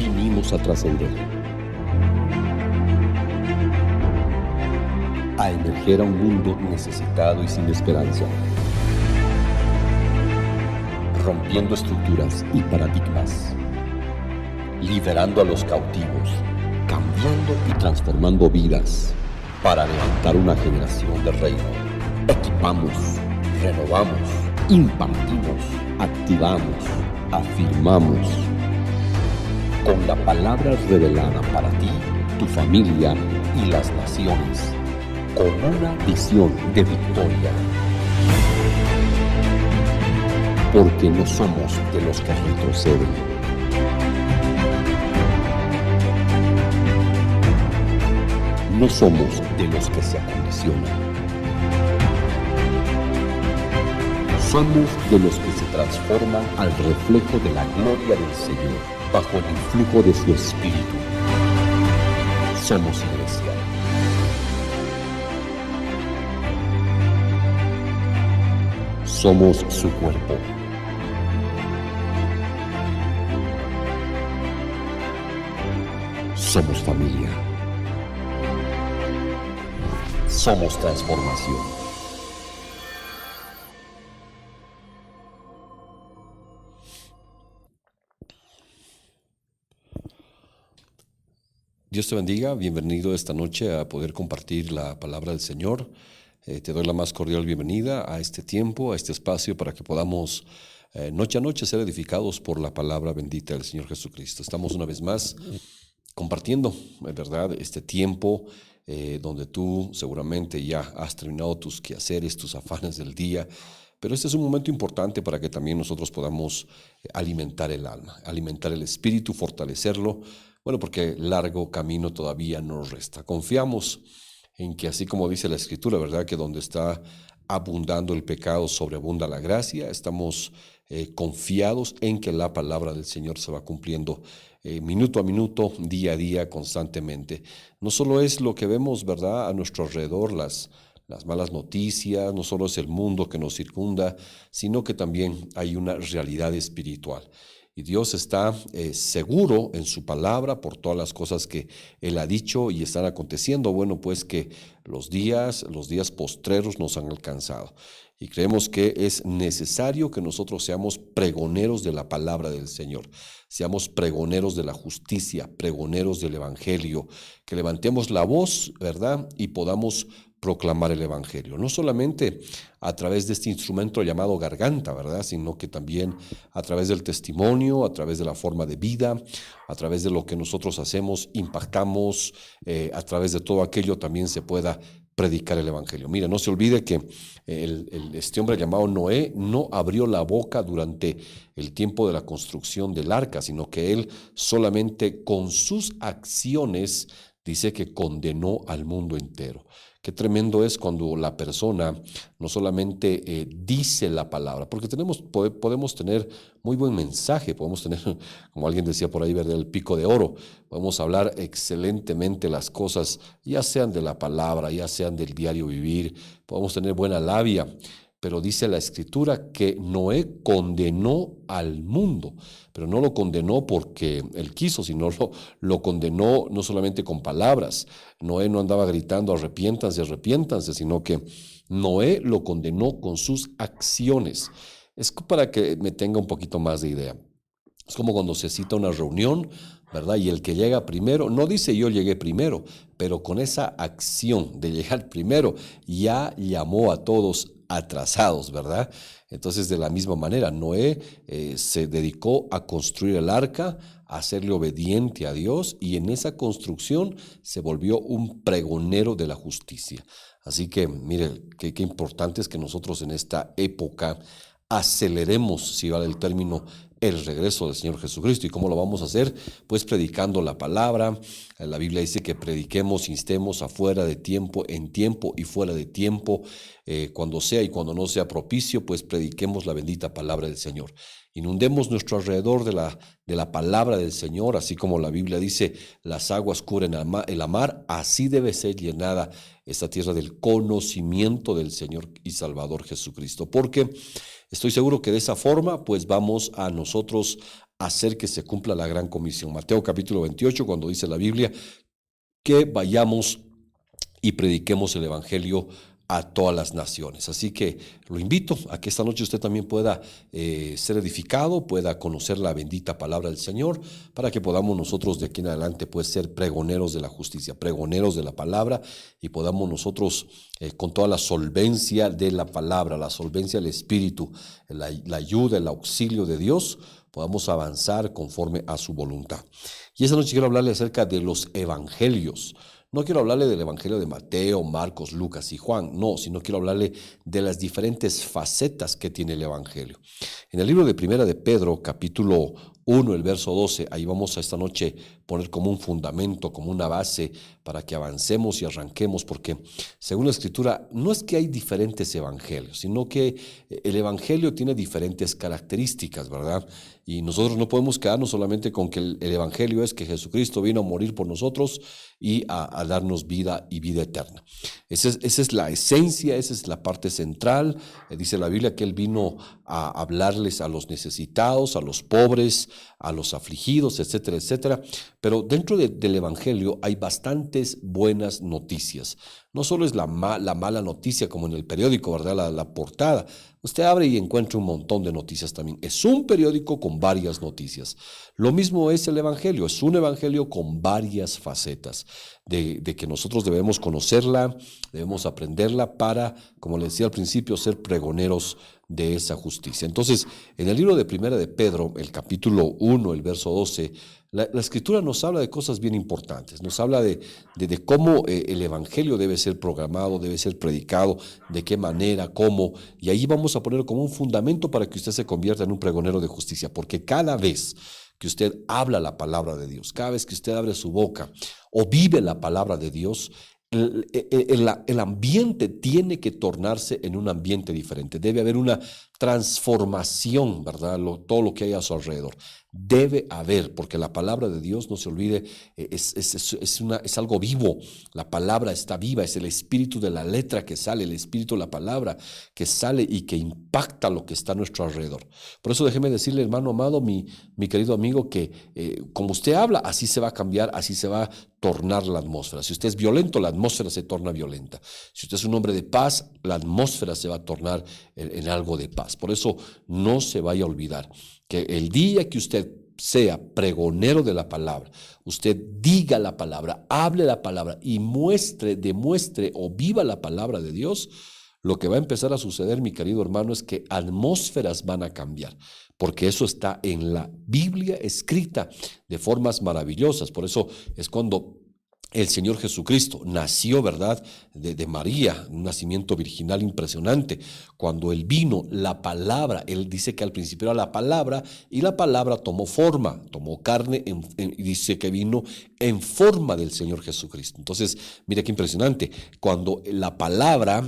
vinimos a trascender, a emerger a un mundo necesitado y sin esperanza, rompiendo estructuras y paradigmas, liberando a los cautivos, cambiando y transformando vidas para levantar una generación de reino. Equipamos, renovamos, impartimos, activamos, afirmamos. Con la palabra revelada para ti, tu familia y las naciones, con una visión de victoria. Porque no somos de los que retroceden. No somos de los que se acondicionan. Somos de los que se transforman al reflejo de la gloria del Señor, bajo el influjo de su Espíritu. Somos iglesia. Somos su cuerpo. Somos familia. Somos transformación. Dios te bendiga, bienvenido esta noche a poder compartir la palabra del Señor. Te doy la más cordial bienvenida a este tiempo, a este espacio para que podamos noche a noche ser edificados por la palabra bendita del Señor Jesucristo. Estamos una vez más compartiendo, ¿verdad?, este tiempo donde tú seguramente ya has terminado tus quehaceres, tus afanes del día, pero este es un momento importante para que también nosotros podamos alimentar el alma, alimentar el espíritu, fortalecerlo. Bueno, porque largo camino todavía nos resta. Confiamos en que, así como dice la Escritura, ¿verdad?, que donde está abundando el pecado, sobreabunda la gracia. Estamos confiados en que la palabra del Señor se va cumpliendo minuto a minuto, día a día, constantemente. No solo es lo que vemos, ¿verdad?, a nuestro alrededor, las malas noticias, no solo es el mundo que nos circunda, sino que también hay una realidad espiritual. Y Dios está seguro en su palabra por todas las cosas que Él ha dicho y están aconteciendo. Bueno, pues que los días postreros nos han alcanzado. Y creemos que es necesario que nosotros seamos pregoneros de la palabra del Señor, seamos pregoneros de la justicia, pregoneros del Evangelio, que levantemos la voz, ¿verdad?, y podamos proclamar el Evangelio, no solamente a través de este instrumento llamado garganta, ¿verdad?, sino que también a través del testimonio, a través de la forma de vida, a través de lo que nosotros hacemos, impactamos, a través de todo aquello también se pueda predicar el Evangelio. Mira, no se olvide que este hombre llamado Noé no abrió la boca durante el tiempo de la construcción del arca, sino que él solamente con sus acciones dice que condenó al mundo entero. Qué tremendo es cuando la persona no solamente dice la palabra, porque podemos tener muy buen mensaje, podemos tener, como alguien decía por ahí, ¿verdad?, el pico de oro, podemos hablar excelentemente las cosas, ya sean de la palabra, ya sean del diario vivir, podemos tener buena labia, pero dice la Escritura que Noé condenó al mundo, pero no lo condenó porque él quiso, sino lo condenó no solamente con palabras. Noé no andaba gritando arrepiéntanse, arrepiéntanse, sino que Noé lo condenó con sus acciones. Es para que me tenga un poquito más de idea. Es como cuando se cita una reunión, ¿verdad? Y el que llega primero, no dice yo llegué primero, pero con esa acción de llegar primero ya llamó a todos atrasados, ¿verdad? Entonces, de la misma manera, Noé se dedicó a construir el arca, a serle obediente a Dios, y en esa construcción se volvió un pregonero de la justicia. Así que, mire, qué importante es que nosotros en esta época aceleremos, si vale el término, el regreso del Señor Jesucristo. ¿Y cómo lo vamos a hacer? Pues predicando la palabra. La Biblia dice que prediquemos, instemos afuera de tiempo, en tiempo y fuera de tiempo, cuando sea y cuando no sea propicio, pues prediquemos la bendita palabra del Señor. Inundemos nuestro alrededor de la palabra del Señor, así como la Biblia dice, las aguas cubren el mar, así debe ser llenada esta tierra del conocimiento del Señor y Salvador Jesucristo, porque estoy seguro que de esa forma pues vamos a nosotros hacer que se cumpla la gran comisión. Mateo capítulo 28, cuando dice la Biblia que vayamos y prediquemos el evangelio a todas las naciones. Así que lo invito a que esta noche usted también pueda ser edificado, pueda conocer la bendita palabra del Señor, para que podamos nosotros de aquí en adelante pues ser pregoneros de la justicia, pregoneros de la palabra, y podamos nosotros con toda la solvencia de la palabra, la solvencia del Espíritu, la ayuda, el auxilio de Dios, podamos avanzar conforme a su voluntad. Y esta noche quiero hablarle acerca de los evangelios. No quiero hablarle del evangelio de Mateo, Marcos, Lucas y Juan, no, sino quiero hablarle de las diferentes facetas que tiene el evangelio. En el libro de Primera de Pedro, capítulo 1, el verso 12, ahí vamos a esta noche poner como un fundamento, como una base para que avancemos y arranquemos, porque según la Escritura no es que hay diferentes evangelios, sino que el evangelio tiene diferentes características, ¿verdad? Y nosotros no podemos quedarnos solamente con que el evangelio es que Jesucristo vino a morir por nosotros y a darnos vida y vida eterna. Esa es la esencia, esa es la parte central. Dice la Biblia que Él vino a hablarles a los necesitados, a los pobres, a los afligidos, etcétera, etcétera. Pero dentro del evangelio hay bastantes buenas noticias. No solo es la mala noticia como en el periódico, ¿verdad? La portada. Usted abre y encuentra un montón de noticias también. Es un periódico con varias noticias. Lo mismo es el evangelio. Es un evangelio con varias facetas de que nosotros debemos conocerla, debemos aprenderla para, como le decía al principio, ser pregoneros de esa justicia. Entonces, en el libro de Primera de Pedro, el capítulo 1, el verso 12, la Escritura nos habla de cosas bien importantes. Nos habla de cómo el evangelio debe ser programado, debe ser predicado, de qué manera, cómo. Y ahí vamos a poner como un fundamento para que usted se convierta en un pregonero de justicia. Porque cada vez que usted habla la palabra de Dios, cada vez que usted abre su boca o vive la palabra de Dios, el ambiente tiene que tornarse en un ambiente diferente. Debe haber una transformación, ¿verdad? Todo lo que hay a su alrededor. Debe haber, porque la palabra de Dios, no se olvide, es algo vivo. La palabra está viva, es el espíritu de la letra que sale, el espíritu de la palabra que sale y que impacta lo que está a nuestro alrededor. Por eso déjeme decirle, hermano amado, mi querido amigo, que como usted habla, así se va a cambiar, así se va a tornar la atmósfera. Si usted es violento, la atmósfera se torna violenta. Si usted es un hombre de paz, la atmósfera se va a tornar en algo de paz. Por eso no se vaya a olvidar que el día que usted sea pregonero de la palabra, usted diga la palabra, hable la palabra y demuestre o viva la palabra de Dios, lo que va a empezar a suceder, mi querido hermano, es que atmósferas van a cambiar, porque eso está en la Biblia escrita de formas maravillosas. Por eso es cuando el Señor Jesucristo nació, ¿verdad?, de María, un nacimiento virginal impresionante. Cuando Él vino, la palabra, Él dice que al principio era la palabra, y la palabra tomó forma, tomó carne, y dice que vino en forma del Señor Jesucristo. Entonces, mira qué impresionante. Cuando la palabra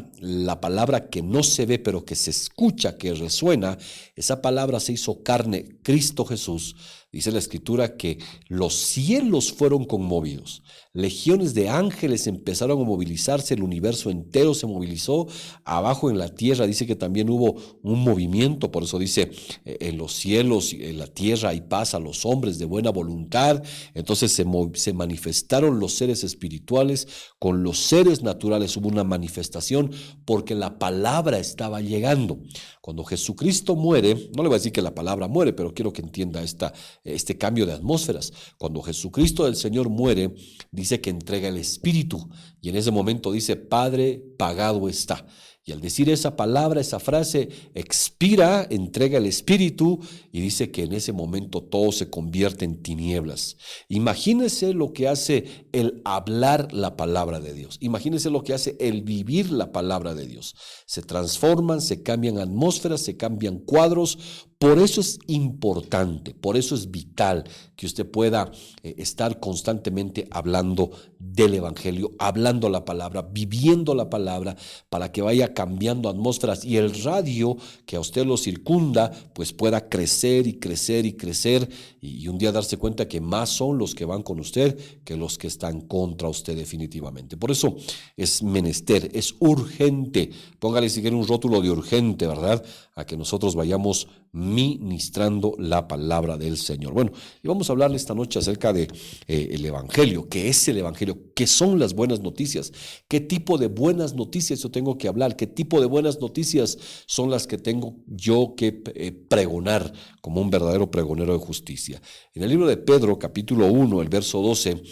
que no se ve, pero que se escucha, que resuena, esa palabra se hizo carne, Cristo Jesús. Dice la Escritura que los cielos fueron conmovidos, legiones de ángeles empezaron a movilizarse, el universo entero se movilizó, abajo en la tierra dice que también hubo un movimiento, por eso dice, en los cielos y en la tierra hay paz a los hombres de buena voluntad. Entonces se manifestaron los seres espirituales, con los seres naturales hubo una manifestación, porque la palabra estaba llegando. Cuando Jesucristo muere, no le voy a decir que la palabra muere, pero quiero que entienda este cambio de atmósferas. Cuando Jesucristo del Señor muere, dice que entrega el Espíritu, y en ese momento dice, Padre, pagado está. Y al decir esa palabra, esa frase, expira, entrega el Espíritu, y dice que en ese momento todo se convierte en tinieblas. Imagínese lo que hace el hablar la palabra de Dios. Imagínese lo que hace el vivir la palabra de Dios. Se transforman, se cambian atmósferas, se cambian cuadros. Por eso es importante, por eso es vital que usted pueda estar constantemente hablando del Evangelio, hablando la palabra, viviendo la palabra, para que vaya cambiando atmósferas y el radio que a usted lo circunda, pues pueda crecer y crecer y crecer, y un día darse cuenta que más son los que van con usted que los que están contra usted definitivamente. Por eso es menester, es urgente. Póngale si quiere un rótulo de urgente, ¿verdad? A que nosotros vayamos ministrando la palabra del Señor. Bueno, y vamos a hablarle esta noche acerca de el Evangelio. ¿Qué es el Evangelio? ¿Qué son las buenas noticias? ¿Qué tipo de buenas noticias yo tengo que hablar? ¿Qué tipo de buenas noticias son las que tengo yo que pregonar como un verdadero pregonero de justicia? En el libro de Pedro, capítulo 1, el verso 12,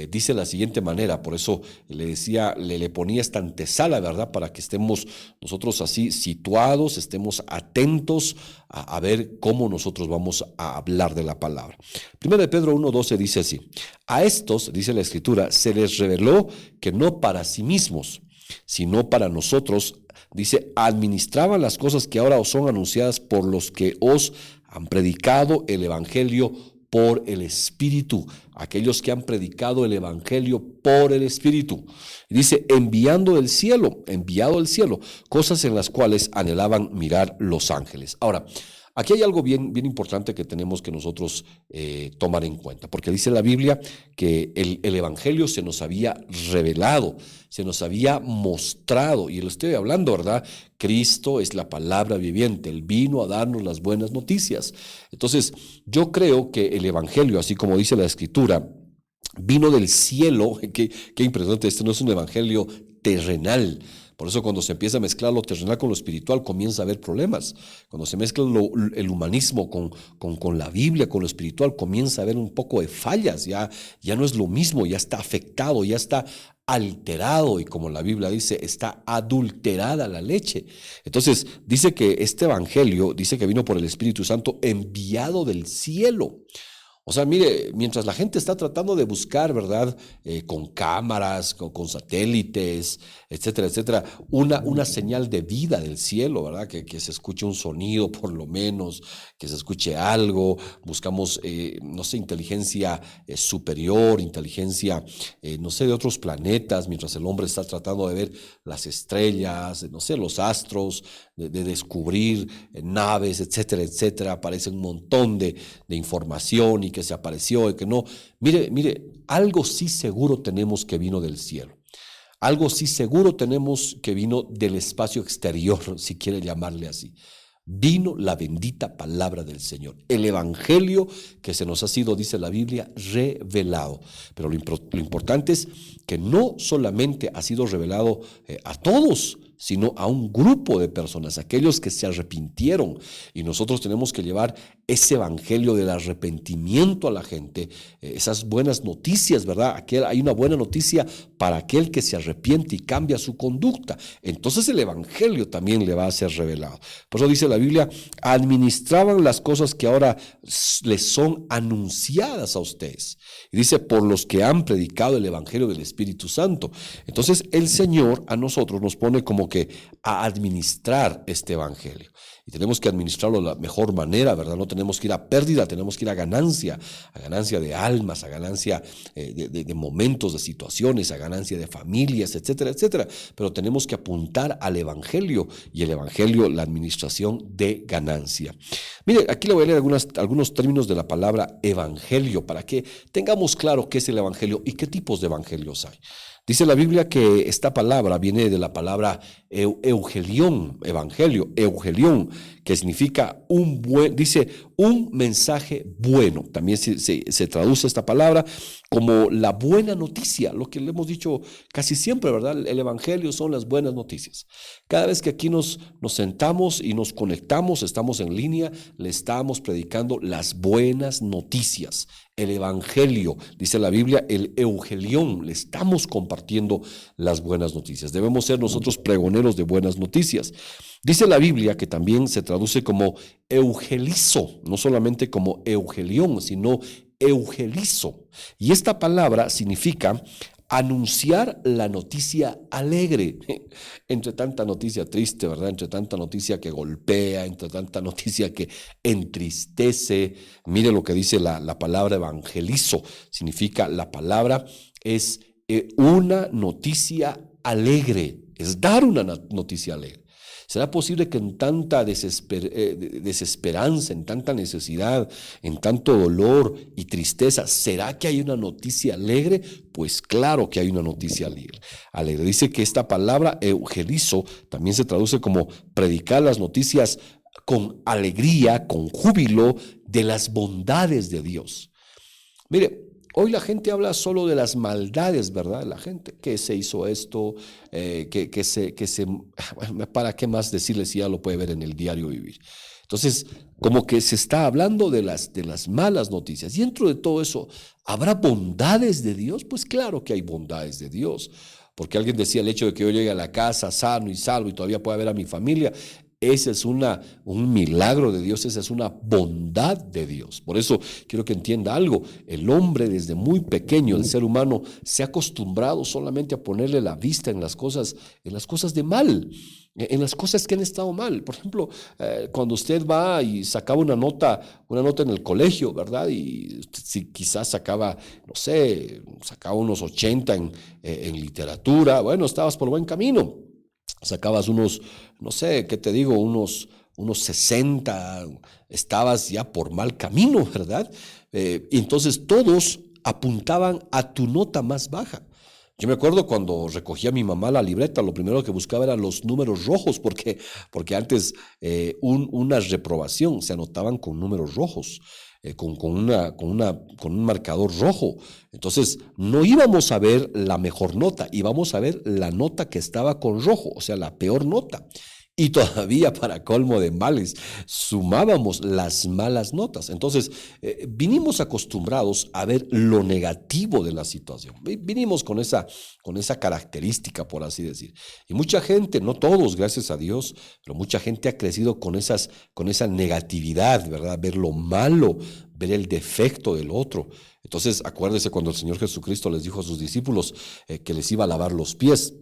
dice de la siguiente manera. Por eso le decía, le ponía esta antesala, ¿verdad? Para que estemos nosotros así situados, estemos atentos a ver cómo nosotros vamos a hablar de la palabra. Primero de Pedro 1:12 dice así: a estos, dice la Escritura, se les reveló que no para sí mismos, sino para nosotros, dice, administraban las cosas que ahora os son anunciadas por los que os han predicado el Evangelio por el Espíritu. Aquellos que han predicado el Evangelio por el Espíritu. Dice, enviado del cielo, cosas en las cuales anhelaban mirar los ángeles. Ahora, aquí hay algo bien importante que tenemos que nosotros tomar en cuenta, porque dice la Biblia que el Evangelio se nos había revelado, se nos había mostrado, y lo estoy hablando, ¿verdad? Cristo es la palabra viviente, Él vino a darnos las buenas noticias. Entonces, yo creo que el Evangelio, así como dice la Escritura, vino del cielo. Qué impresionante, este no es un evangelio terrenal. Por eso cuando se empieza a mezclar lo terrenal con lo espiritual, comienza a haber problemas. Cuando se mezcla el humanismo con la Biblia, con lo espiritual, comienza a haber un poco de fallas. Ya no es lo mismo, ya está afectado, ya está alterado, y como la Biblia dice, está adulterada la leche. Entonces, dice que este evangelio, dice que vino por el Espíritu Santo enviado del cielo. O sea, mire, mientras la gente está tratando de buscar, ¿verdad? Con cámaras, con satélites, etcétera, etcétera, una señal de vida del cielo, ¿verdad? Que se escuche un sonido por lo menos, que se escuche algo. Buscamos, no sé, inteligencia superior, inteligencia, no sé, de otros planetas, mientras el hombre está tratando de ver las estrellas, no sé, los astros, de descubrir naves, etcétera, etcétera. Aparece un montón de información y que se apareció y que no. Mire, algo sí seguro tenemos que vino del cielo. Algo sí seguro tenemos que vino del espacio exterior, si quiere llamarle así. Vino la bendita palabra del Señor, el Evangelio que se nos ha sido, dice la Biblia, revelado. Pero lo importante es que no solamente ha sido revelado a todos, sino a un grupo de personas, aquellos que se arrepintieron. Y nosotros tenemos que llevar ese evangelio del arrepentimiento a la gente, esas buenas noticias, ¿verdad? Hay una buena noticia para aquel que se arrepiente y cambia su conducta. Entonces el evangelio también le va a ser revelado. Por eso dice la Biblia, administraban las cosas que ahora les son anunciadas a ustedes. Y dice, por los que han predicado el evangelio del Espíritu Santo. Entonces el Señor a nosotros nos pone como que a administrar este evangelio. Y tenemos que administrarlo de la mejor manera, ¿verdad? No tenemos que ir a pérdida, tenemos que ir a ganancia de almas, a ganancia de momentos, de situaciones, a ganancia de familias, etcétera, etcétera. Pero tenemos que apuntar al evangelio, y el evangelio, la administración de ganancia. Mire, aquí le voy a leer algunos términos de la palabra evangelio para que tengamos claro qué es el evangelio y qué tipos de evangelios hay. Dice la Biblia que esta palabra viene de la palabra eugelión, evangelio, eugelión, que significa un mensaje bueno. También se traduce esta palabra como la buena noticia, lo que le hemos dicho casi siempre, ¿verdad? El evangelio son las buenas noticias. Cada vez que aquí nos sentamos y nos conectamos, estamos en línea, le estamos predicando las buenas noticias. El evangelio, dice la Biblia, el eugelión, le estamos compartiendo las buenas noticias. Debemos ser nosotros pregoneros de buenas noticias. Dice la Biblia que también se traduce como eugelizo, no solamente como eugelión, sino eugelizo. Y esta palabra significa anunciar la noticia alegre, entre tanta noticia triste, ¿verdad? Entre tanta noticia que golpea, entre tanta noticia que entristece. Mire lo que dice la palabra evangelizo, significa, la palabra es una noticia alegre, es dar una noticia alegre. ¿Será posible que en tanta desesperanza, en tanta necesidad, en tanto dolor y tristeza, ¿será que hay una noticia alegre? Pues claro que hay una noticia alegre. Dice que esta palabra eugelizo también se traduce como predicar las noticias con alegría, con júbilo de las bondades de Dios. Mire, hoy la gente habla solo de las maldades, ¿verdad? La gente que se hizo esto, ¿para qué más decirle si ya lo puede ver en el diario vivir? Entonces, como que se está hablando de las malas noticias. Y dentro de todo eso, ¿habrá bondades de Dios? Pues claro que hay bondades de Dios. Porque alguien decía el hecho de que yo llegue a la casa sano y salvo y todavía pueda ver a mi familia. Ese es un milagro de Dios, esa es una bondad de Dios. Por eso quiero que entienda algo. El hombre desde muy pequeño, el ser humano, se ha acostumbrado solamente a ponerle la vista en las cosas de mal, en las cosas que han estado mal. Por ejemplo, cuando usted va y sacaba una nota en el colegio, ¿verdad? Y si quizás sacaba, no sé, sacaba unos 80 en literatura, bueno, estabas por buen camino. Sacabas unos, no sé, ¿qué te digo? Unos 60, estabas ya por mal camino, ¿verdad? Y entonces todos apuntaban a tu nota más baja. Yo me acuerdo cuando recogía a mi mamá la libreta, lo primero que buscaba eran los números rojos, porque antes una reprobación se anotaban con números rojos, con un marcador rojo. Entonces, no íbamos a ver la mejor nota, íbamos a ver la nota que estaba con rojo, o sea, la peor nota. Y todavía, para colmo de males, sumábamos las malas notas. Entonces, vinimos acostumbrados a ver lo negativo de la situación. Vinimos con esa característica, por así decir. Y mucha gente, no todos, gracias a Dios, pero mucha gente ha crecido con esa negatividad, ¿verdad? Ver lo malo, ver el defecto del otro. Entonces, acuérdese cuando el Señor Jesucristo les dijo a sus discípulos que les iba a lavar los pies.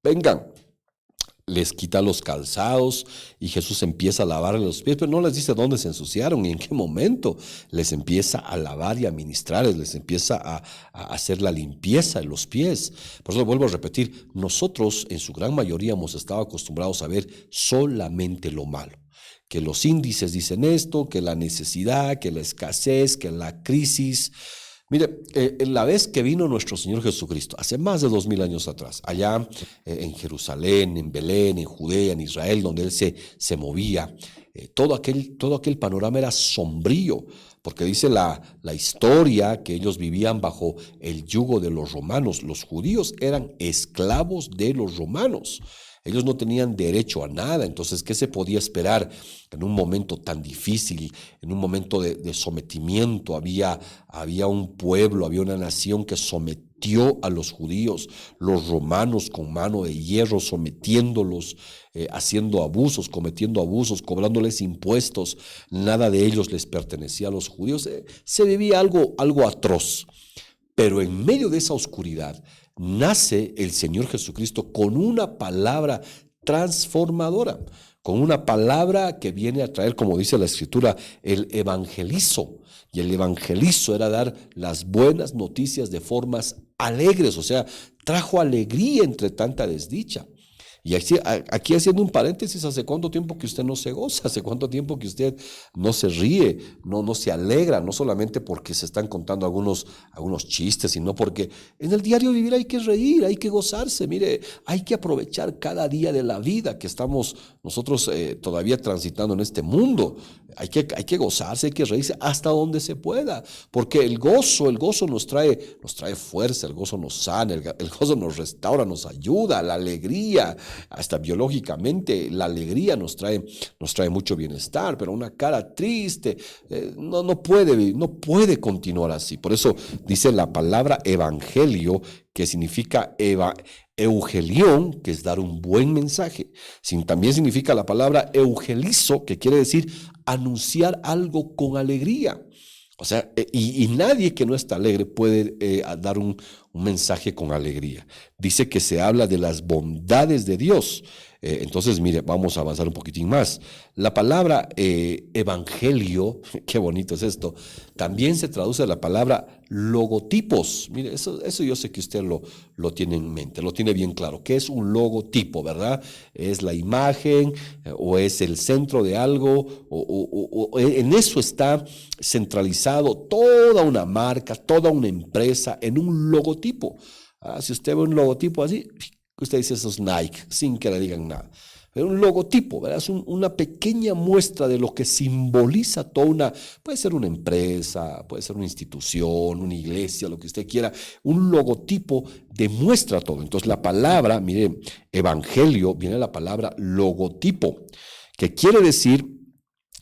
Vengan, les quita los calzados y Jesús empieza a lavarle los pies, pero no les dice dónde se ensuciaron y en qué momento. Les empieza a lavar y a ministrarles, les empieza a hacer la limpieza en los pies. Por eso vuelvo a repetir, nosotros en su gran mayoría hemos estado acostumbrados a ver solamente lo malo. Que los índices dicen esto, que la necesidad, que la escasez, que la crisis. Mire, la vez que vino nuestro Señor Jesucristo, hace más de 2000 años atrás, allá en Jerusalén, en Belén, en Judea, en Israel, donde Él se movía, todo aquel panorama era sombrío, porque dice la historia que ellos vivían bajo el yugo de los romanos. Los judíos eran esclavos de los romanos. Ellos no tenían derecho a nada. Entonces, ¿qué se podía esperar en un momento tan difícil, en un momento de sometimiento? Había un pueblo, había una nación que sometió a los judíos, los romanos con mano de hierro, sometiéndolos, haciendo abusos, cometiendo abusos, cobrándoles impuestos. Nada de ellos les pertenecía a los judíos. Se vivía algo atroz. Pero en medio de esa oscuridad nace el Señor Jesucristo con una palabra transformadora, con una palabra que viene a traer, como dice la Escritura, el evangelizo. Y el evangelizo era dar las buenas noticias de formas alegres, o sea, trajo alegría entre tanta desdicha. Y aquí haciendo un paréntesis, ¿hace cuánto tiempo que usted no se goza? ¿Hace cuánto tiempo que usted no se ríe, no se alegra? No solamente porque se están contando algunos chistes, sino porque en el diario vivir hay que reír, hay que gozarse. Mire, hay que aprovechar cada día de la vida que estamos nosotros todavía transitando en este mundo. Hay que gozarse, hay que reírse hasta donde se pueda, porque el gozo nos trae fuerza, el gozo nos sana, el gozo nos restaura, nos ayuda, la alegría. Hasta biológicamente la alegría nos trae mucho bienestar, pero una cara triste no puede continuar así. Por eso dice la palabra evangelio, que significa eugelión, que es dar un buen mensaje. También significa la palabra eugelizo, que quiere decir anunciar algo con alegría. O sea, y nadie que no está alegre puede dar un mensaje con alegría. Dice que se habla de las bondades de Dios. Entonces, mire, vamos a avanzar un poquitín más. La palabra evangelio, qué bonito es esto, también se traduce a la palabra logotipos. Mire, eso yo sé que usted lo tiene en mente, lo tiene bien claro. ¿Qué es un logotipo, verdad? Es la imagen o es el centro de algo, o en eso está centralizado toda una marca, toda una empresa en un logotipo. Si usted ve un logotipo así, usted dice eso es Nike, sin que le digan nada. Pero un logotipo, ¿verdad? Es una pequeña muestra de lo que simboliza toda puede ser una empresa, puede ser una institución, una iglesia, lo que usted quiera. Un logotipo demuestra todo. Entonces la palabra, mire, evangelio, viene de la palabra logotipo, que quiere decir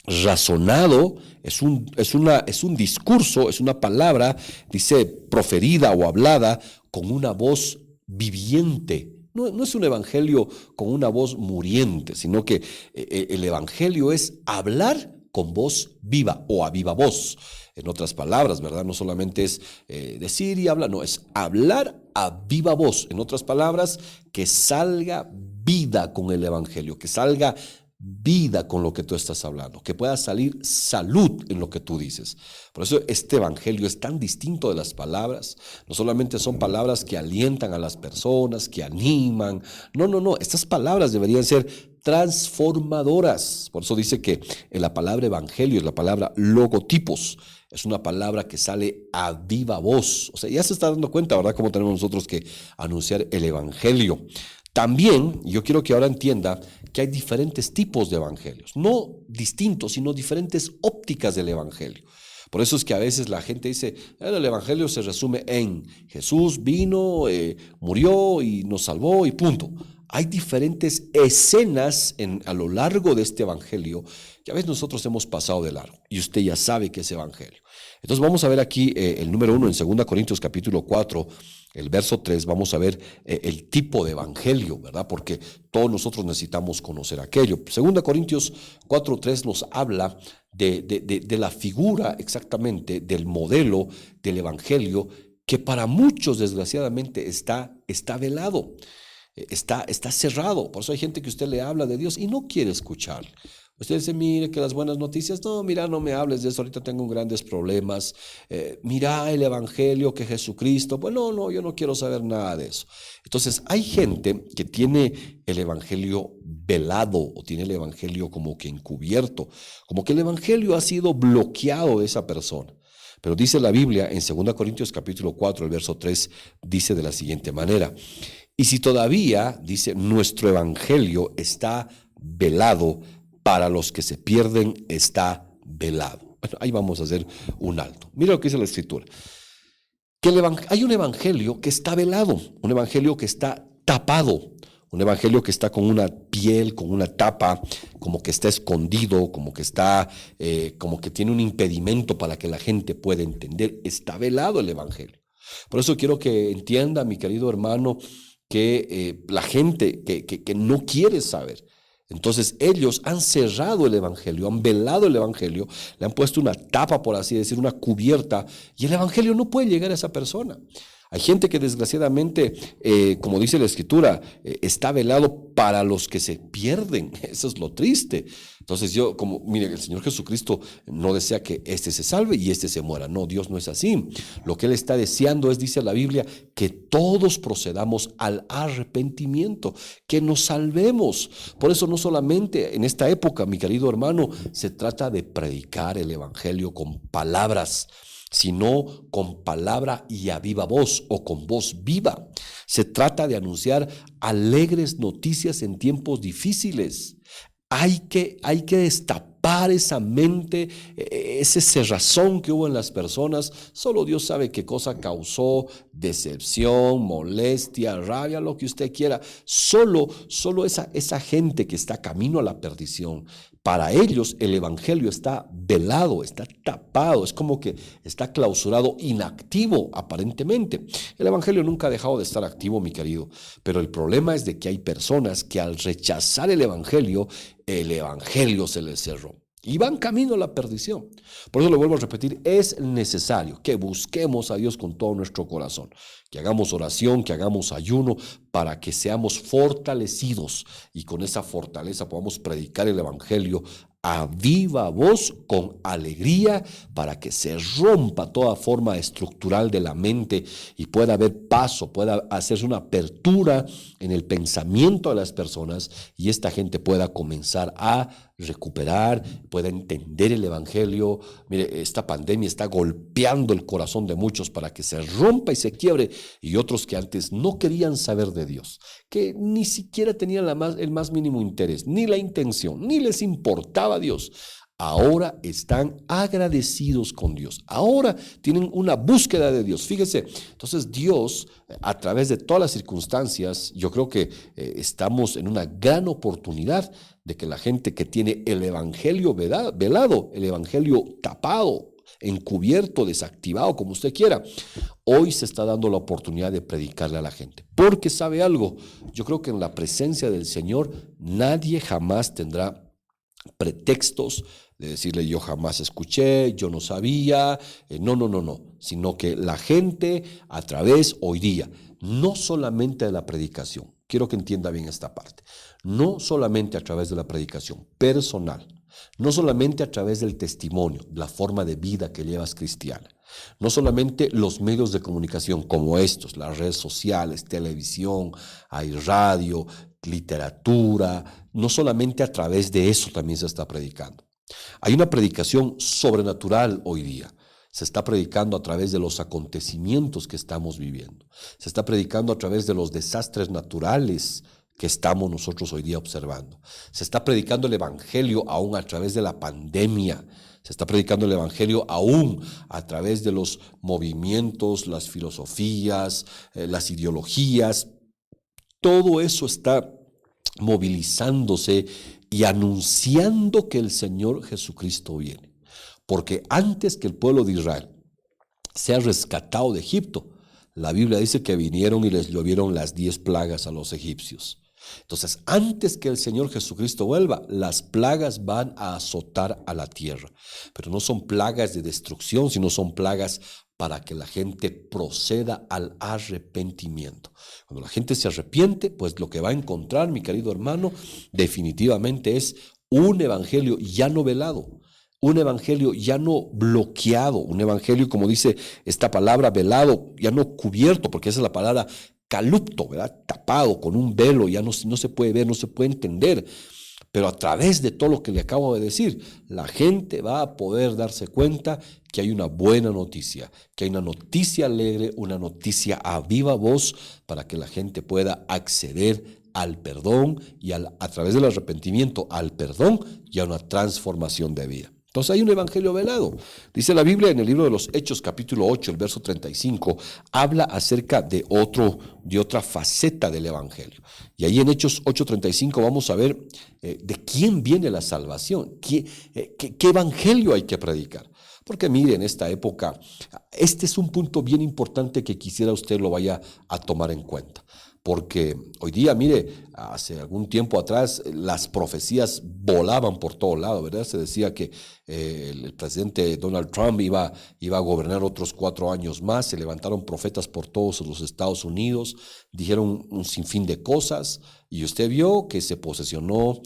razonado, es un discurso, es una palabra, dice, proferida o hablada con una voz viviente. No es un evangelio con una voz muriente, sino que el evangelio es hablar con voz viva o a viva voz. En otras palabras, ¿verdad? No solamente es decir y hablar, no, es hablar a viva voz. En otras palabras, que salga vida con el evangelio, que salga vida con lo que tú estás hablando, que pueda salir salud en lo que tú dices. Por eso este evangelio es tan distinto de las palabras. No solamente son palabras que alientan a las personas, que animan. No. Estas palabras deberían ser transformadoras. Por eso dice que en la palabra evangelio es la palabra logotipos. Es una palabra que sale a viva voz. O sea, ya se está dando cuenta, ¿verdad?, cómo tenemos nosotros que anunciar el evangelio. También yo quiero que ahora entienda que hay diferentes tipos de evangelios, no distintos, sino diferentes ópticas del evangelio. Por eso es que a veces la gente dice, el evangelio se resume en Jesús vino, murió y nos salvó y punto. Hay diferentes escenas a lo largo de este evangelio que a veces nosotros hemos pasado de largo y usted ya sabe que es evangelio. Entonces vamos a ver aquí el número 1 en 2 Corintios capítulo 4, el verso 3, vamos a ver el tipo de evangelio, ¿verdad? Porque todos nosotros necesitamos conocer aquello. 2 Corintios 4, 3 nos habla de la figura exactamente del modelo del evangelio que para muchos desgraciadamente está velado. Está cerrado. Por eso hay gente que usted le habla de Dios y no quiere escuchar. Usted dice, mire que las buenas noticias, no, mira, no me hables de eso, ahorita tengo grandes problemas. Mira el evangelio que Jesucristo, pues no, yo no quiero saber nada de eso. Entonces hay gente que tiene el evangelio velado o tiene el evangelio como que encubierto, como que el evangelio ha sido bloqueado de esa persona. Pero dice la Biblia en 2 Corintios capítulo 4, el verso 3, dice de la siguiente manera: y si todavía, dice, nuestro evangelio está velado, para los que se pierden está velado. Bueno, ahí vamos a hacer un alto. Mira lo que dice la Escritura. Que hay un evangelio que está velado, un evangelio que está tapado, un evangelio que está con una piel, con una tapa, como que está escondido, como que tiene un impedimento para que la gente pueda entender. Está velado el evangelio. Por eso quiero que entienda, mi querido hermano, que la gente que no quiere saber, entonces ellos han cerrado el evangelio, han velado el evangelio, le han puesto una tapa, por así decir, una cubierta, y el evangelio no puede llegar a esa persona. Hay gente que desgraciadamente, como dice la Escritura, está velado para los que se pierden. Eso es lo triste. Entonces mire, el Señor Jesucristo no desea que este se salve y este se muera. No, Dios no es así. Lo que Él está deseando es, dice la Biblia, que todos procedamos al arrepentimiento, que nos salvemos. Por eso no solamente en esta época, mi querido hermano, se trata de predicar el evangelio con palabras, sino con palabra y a viva voz o con voz viva. Se trata de anunciar alegres noticias en tiempos difíciles. Hay que destapar esa mente, ese cerrazón que hubo en las personas. Solo Dios sabe qué cosa causó decepción, molestia, rabia, lo que usted quiera. Solo esa gente que está camino a la perdición. Para ellos el evangelio está velado, está tapado, es como que está clausurado, inactivo aparentemente. El evangelio nunca ha dejado de estar activo, mi querido, pero el problema es de que hay personas que al rechazar el evangelio se les cerró y van camino a la perdición. Por eso le vuelvo a repetir, es necesario que busquemos a Dios con todo nuestro corazón, que hagamos oración, que hagamos ayuno, para que seamos fortalecidos y con esa fortaleza podamos predicar el evangelio a viva voz, con alegría, para que se rompa toda forma estructural de la mente y pueda haber paso, pueda hacerse una apertura en el pensamiento de las personas y esta gente pueda comenzar a recuperar, pueda entender el evangelio. Mire, esta pandemia está golpeando el corazón de muchos para que se rompa y se quiebre, y otros que antes no querían saber de Dios, que ni siquiera tenían el más mínimo interés, ni la intención, ni les importaba Dios. Ahora están agradecidos con Dios. Ahora tienen una búsqueda de Dios. Fíjese, entonces Dios, a través de todas las circunstancias, yo creo que estamos en una gran oportunidad de que la gente que tiene el evangelio velado, el evangelio tapado, encubierto, desactivado, como usted quiera, hoy se está dando la oportunidad de predicarle a la gente. Porque sabe algo, yo creo que en la presencia del Señor nadie jamás tendrá pretextos de decirle yo jamás escuché, yo no sabía, no, sino que la gente a través hoy día, no solamente de la predicación, quiero que entienda bien esta parte, no solamente a través de la predicación personal, no solamente a través del testimonio, la forma de vida que llevas cristiana, no solamente los medios de comunicación como estos, las redes sociales, televisión, hay radio, literatura, no solamente a través de eso también se está predicando. Hay una predicación sobrenatural hoy día. Se está predicando a través de los acontecimientos que estamos viviendo. Se está predicando a través de los desastres naturales que estamos nosotros hoy día observando. Se está predicando el evangelio aún a través de la pandemia. Se está predicando el evangelio aún a través de los movimientos, las filosofías, las ideologías. Todo eso está movilizándose y anunciando que el Señor Jesucristo viene. Porque antes que el pueblo de Israel sea rescatado de Egipto, la Biblia dice que vinieron y les llovieron las 10 plagas a los egipcios. Entonces, antes que el Señor Jesucristo vuelva, las plagas van a azotar a la tierra. Pero no son plagas de destrucción, sino son plagas para que la gente proceda al arrepentimiento. Cuando la gente se arrepiente, pues lo que va a encontrar, mi querido hermano, definitivamente es un evangelio ya no velado, un evangelio ya no bloqueado, un evangelio, como dice esta palabra, velado, ya no cubierto, porque esa es la palabra calupto, ¿verdad? Tapado con un velo, ya no se puede ver, no se puede entender. Pero a través de todo lo que le acabo de decir, la gente va a poder darse cuenta que hay una buena noticia, que hay una noticia alegre, una noticia a viva voz para que la gente pueda acceder al perdón y a través del arrepentimiento al perdón y a una transformación de vida. Entonces hay un evangelio velado. Dice la Biblia en el libro de los Hechos, capítulo 8, el verso 35, habla acerca de otra faceta del evangelio. Y ahí en Hechos 8:35 vamos a ver de quién viene la salvación, qué evangelio hay que predicar. Porque mire, en esta época, este es un punto bien importante que quisiera usted lo vaya a tomar en cuenta. Porque hoy día, mire, hace algún tiempo atrás las profecías volaban por todo lado, ¿verdad? Se decía que el presidente Donald Trump iba a gobernar otros 4 años más, se levantaron profetas por todos los Estados Unidos, dijeron un sinfín de cosas y usted vio que se posesionó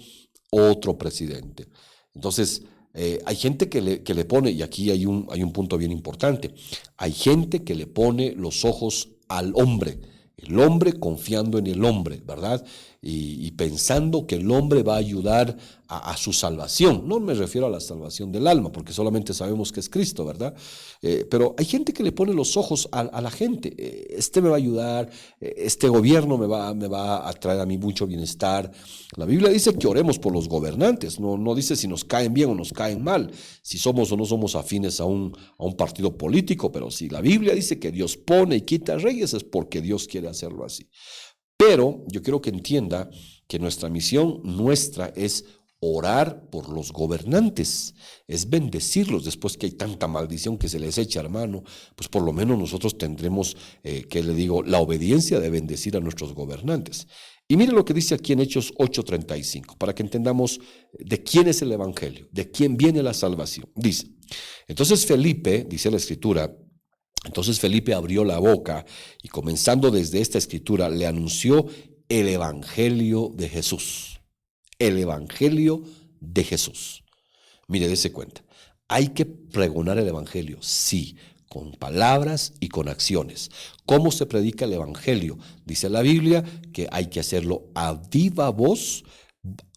otro presidente. Entonces, hay gente que le pone, y aquí hay un punto bien importante, hay gente que le pone los ojos al hombre, el hombre confiando en el hombre, ¿verdad? Y pensando que el hombre va a ayudar a su salvación. No me refiero a la salvación del alma, porque solamente sabemos que es Cristo, ¿verdad? Pero hay gente que le pone los ojos a la gente. Este me va a ayudar, este gobierno me va a traer a mí mucho bienestar. La Biblia dice que oremos por los gobernantes, no dice si nos caen bien o nos caen mal, si somos o no somos afines a un partido político, pero si la Biblia dice que Dios pone y quita reyes es porque Dios quiere hacerlo así. Pero yo quiero que entienda que nuestra misión es orar por los gobernantes, es bendecirlos después que hay tanta maldición que se les echa, hermano, pues por lo menos nosotros tendremos, la obediencia de bendecir a nuestros gobernantes. Y mire lo que dice aquí en Hechos 8:35, para que entendamos de quién es el evangelio, de quién viene la salvación. Dice, entonces Felipe, dice la escritura, entonces Felipe abrió la boca y comenzando desde esta escritura le anunció el evangelio de Jesús. El evangelio de Jesús. Mire, dése cuenta. Hay que pregonar el evangelio, sí, con palabras y con acciones. ¿Cómo se predica el evangelio? Dice la Biblia que hay que hacerlo a viva voz,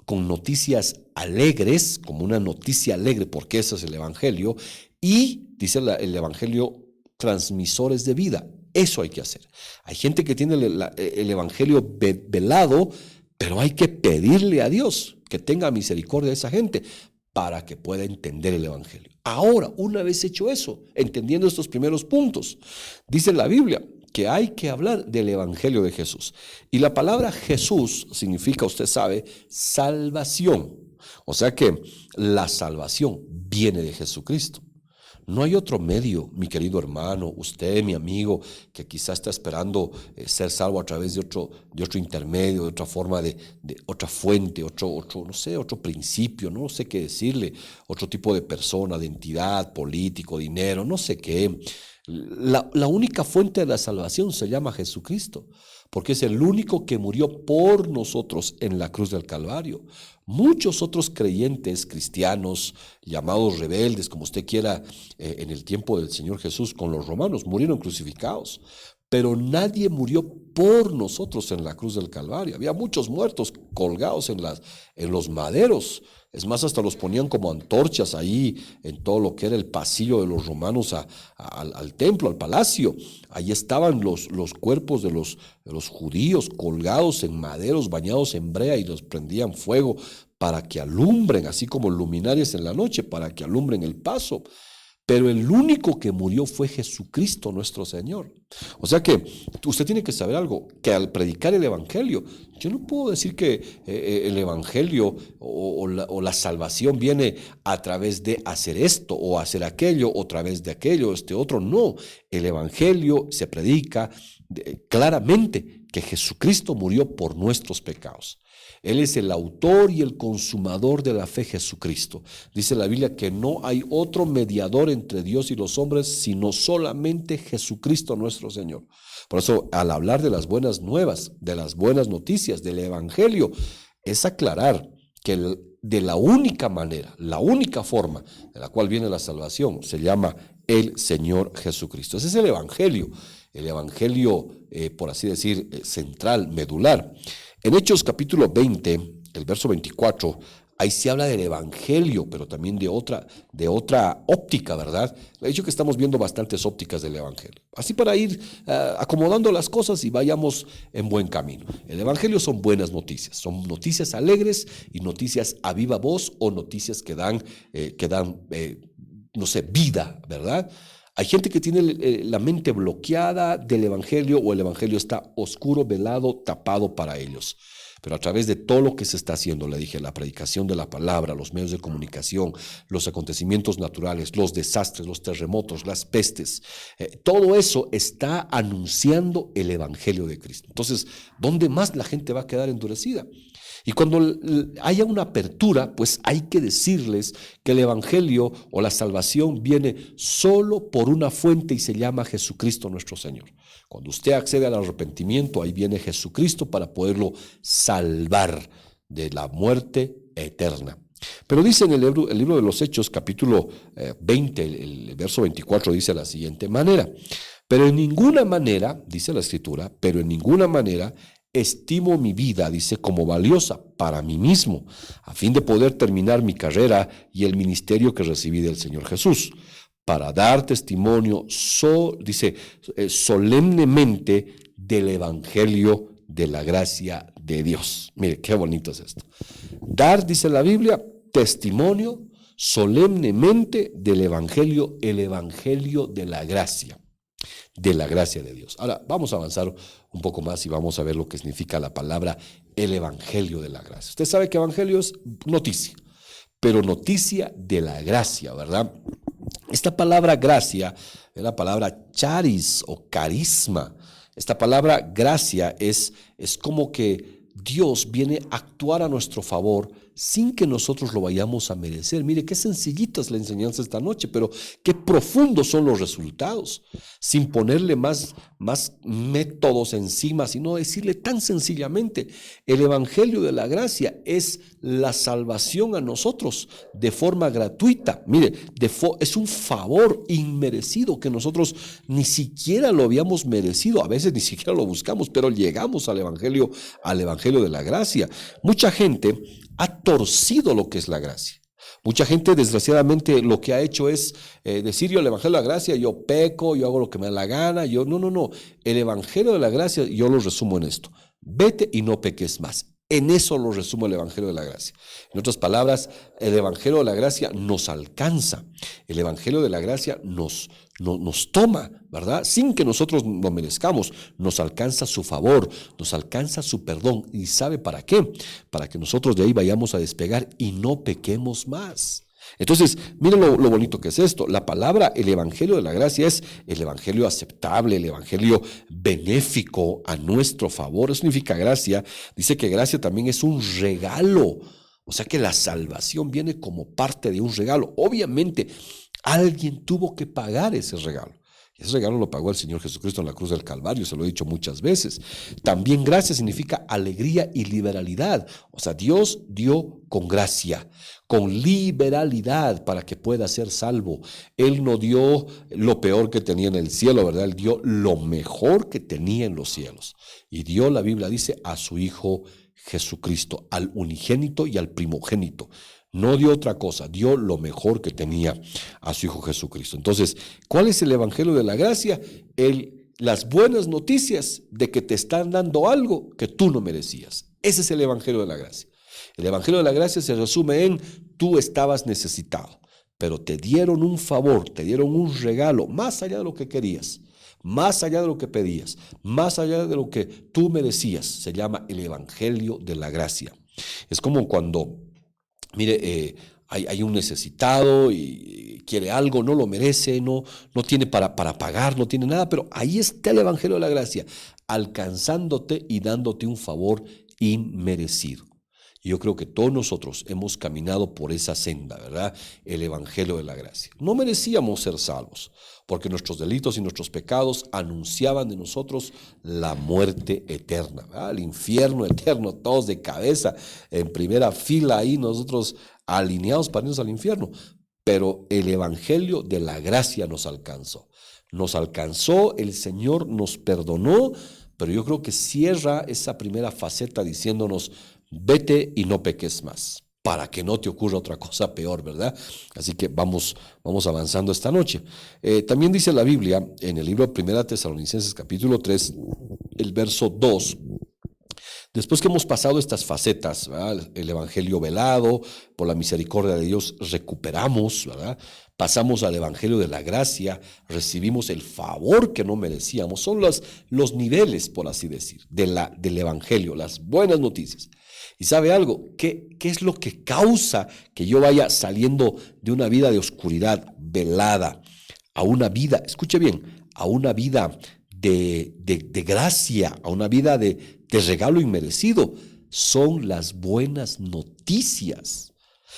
con noticias alegres, como una noticia alegre, porque eso es el evangelio, y dice el evangelio, transmisores de vida. Eso hay que hacer. Hay gente que tiene el evangelio velado, pero hay que pedirle a Dios que tenga misericordia de esa gente para que pueda entender el evangelio. Ahora, una vez hecho eso, entendiendo estos primeros puntos, dice la Biblia que hay que hablar del evangelio de Jesús. Y la palabra Jesús significa, usted sabe, salvación. O sea que la salvación viene de Jesucristo. No hay otro medio, mi querido hermano, usted, mi amigo, que quizá está esperando ser salvo a través de otro intermedio, de otra forma, de otra fuente, no sé, otro principio, no sé qué decirle, otro tipo de persona, de entidad, político, dinero, no sé qué. La única fuente de la salvación se llama Jesucristo, porque es el único que murió por nosotros en la cruz del Calvario. Muchos otros creyentes cristianos, llamados rebeldes, como usted quiera, en el tiempo del Señor Jesús con los romanos, murieron crucificados. Pero nadie murió por nosotros en la cruz del Calvario. Había muchos muertos colgados en los maderos. Es más, hasta los ponían como antorchas ahí en todo lo que era el pasillo de los romanos al templo, al palacio. Ahí estaban los cuerpos de los judíos colgados en maderos, bañados en brea, y los prendían fuego para que alumbren, así como luminarias en la noche, para que alumbren el paso. Pero el único que murió fue Jesucristo nuestro Señor. O sea que usted tiene que saber algo, que al predicar el evangelio, yo no puedo decir que el evangelio o la salvación viene a través de hacer esto o hacer aquello, o a través de aquello, otro. No, el evangelio se predica claramente que Jesucristo murió por nuestros pecados. Él es el autor y el consumador de la fe, Jesucristo. Dice la Biblia que no hay otro mediador entre Dios y los hombres, sino solamente Jesucristo nuestro Señor. Por eso, al hablar de las buenas nuevas, de las buenas noticias, del evangelio, es aclarar que de la única manera, la única forma de la cual viene la salvación, se llama el Señor Jesucristo. Ese es el evangelio, por así decir, central, medular. En Hechos capítulo 20, el verso 24, ahí se habla del evangelio, pero también de otra óptica, ¿verdad? Le he dicho que estamos viendo bastantes ópticas del evangelio. Así para ir acomodando las cosas y vayamos en buen camino. El evangelio son buenas noticias, son noticias alegres y noticias a viva voz, o noticias que dan no sé, vida, ¿verdad? Hay gente que tiene la mente bloqueada del evangelio, o el evangelio está oscuro, velado, tapado para ellos. Pero a través de todo lo que se está haciendo, le dije, la predicación de la palabra, los medios de comunicación, los acontecimientos naturales, los desastres, los terremotos, las pestes, todo eso está anunciando el evangelio de Cristo. Entonces, ¿dónde más la gente va a quedar endurecida? Y cuando haya una apertura, pues hay que decirles que el evangelio o la salvación viene solo por una fuente, y se llama Jesucristo nuestro Señor. Cuando usted accede al arrepentimiento, ahí viene Jesucristo para poderlo salvar de la muerte eterna. Pero dice en el libro de los Hechos, capítulo 20, el verso 24, dice de la siguiente manera: pero en ninguna manera, dice la Escritura, pero en ninguna manera estimo mi vida, dice, como valiosa para mí mismo, a fin de poder terminar mi carrera y el ministerio que recibí del Señor Jesús, para dar testimonio, dice, solemnemente del evangelio de la gracia de Dios. Mire, qué bonito es esto. Dar, dice la Biblia, testimonio solemnemente del evangelio, el evangelio de la gracia de Dios. Ahora, vamos a avanzar un poco más y vamos a ver lo que significa la palabra el evangelio de la gracia. Usted sabe que evangelio es noticia, pero noticia de la gracia, ¿verdad? Esta palabra gracia es la palabra charis o carisma. Esta palabra gracia es como que Dios viene a actuar a nuestro favor sin que nosotros lo vayamos a merecer. Mire, qué sencillita es la enseñanza esta noche, pero qué profundos son los resultados, sin ponerle más métodos encima, sino decirle tan sencillamente, el Evangelio de la gracia es la salvación a nosotros de forma gratuita. Mire, es un favor inmerecido que nosotros ni siquiera lo habíamos merecido, a veces ni siquiera lo buscamos, pero llegamos al Evangelio de la gracia. Mucha gente ha torcido lo que es la gracia. Mucha gente, desgraciadamente, lo que ha hecho es decir: yo el Evangelio de la gracia, yo peco, yo hago lo que me da la gana, no. El Evangelio de la gracia, yo lo resumo en esto: vete y no peques más. En eso lo resumo el Evangelio de la gracia. En otras palabras, el Evangelio de la gracia nos alcanza. El Evangelio de la gracia nos toma, ¿verdad? Sin que nosotros lo merezcamos. Nos alcanza su favor, nos alcanza su perdón. ¿Y sabe para qué? Para que nosotros de ahí vayamos a despegar y no pequemos más. Entonces, miren lo bonito que es esto. La palabra, el Evangelio de la gracia, es el Evangelio aceptable, el Evangelio benéfico a nuestro favor. Eso significa gracia. Dice que gracia también es un regalo. O sea que la salvación viene como parte de un regalo. Obviamente, alguien tuvo que pagar ese regalo. Ese regalo lo pagó el Señor Jesucristo en la cruz del Calvario, se lo he dicho muchas veces. También gracia significa alegría y liberalidad. O sea, Dios dio con gracia, con liberalidad para que pueda ser salvo. Él no dio lo peor que tenía en el cielo, ¿verdad? Él dio lo mejor que tenía en los cielos. Y dio, la Biblia dice, a su Hijo Jesucristo, al unigénito y al primogénito. No dio otra cosa, dio lo mejor que tenía a su Hijo Jesucristo. Entonces, ¿cuál es el Evangelio de la gracia? Las buenas noticias de que te están dando algo que tú no merecías. Ese es el Evangelio de la gracia. El Evangelio de la gracia se resume en: tú estabas necesitado, pero te dieron un favor, te dieron un regalo, más allá de lo que querías, más allá de lo que pedías, más allá de lo que tú merecías. Se llama el Evangelio de la gracia. Es como cuando... Mire, hay un necesitado y quiere algo, no lo merece, no tiene para pagar, no tiene nada, pero ahí está el Evangelio de la gracia, alcanzándote y dándote un favor inmerecido. Y yo creo que todos nosotros hemos caminado por esa senda, ¿verdad? El Evangelio de la gracia. No merecíamos ser salvos, porque nuestros delitos y nuestros pecados anunciaban de nosotros la muerte eterna, ¿verdad? El infierno eterno, todos de cabeza, en primera fila ahí, nosotros alineados para irnos al infierno. Pero el Evangelio de la gracia nos alcanzó. Nos alcanzó, el Señor nos perdonó, pero yo creo que cierra esa primera faceta diciéndonos: vete y no peques más, para que no te ocurra otra cosa peor, ¿verdad? Así que vamos avanzando esta noche. También dice la Biblia, en el libro 1 Tesalonicenses capítulo 3, el verso 2, después que hemos pasado estas facetas, ¿verdad? El Evangelio velado, por la misericordia de Dios recuperamos, ¿verdad? Pasamos al Evangelio de la gracia, recibimos el favor que no merecíamos. Son los niveles, por así decir, del Evangelio, las buenas noticias. ¿Y sabe algo? ¿Qué es lo que causa que yo vaya saliendo de una vida de oscuridad velada a una vida, escuche bien, a una vida de gracia, a una vida de regalo inmerecido? Son las buenas noticias.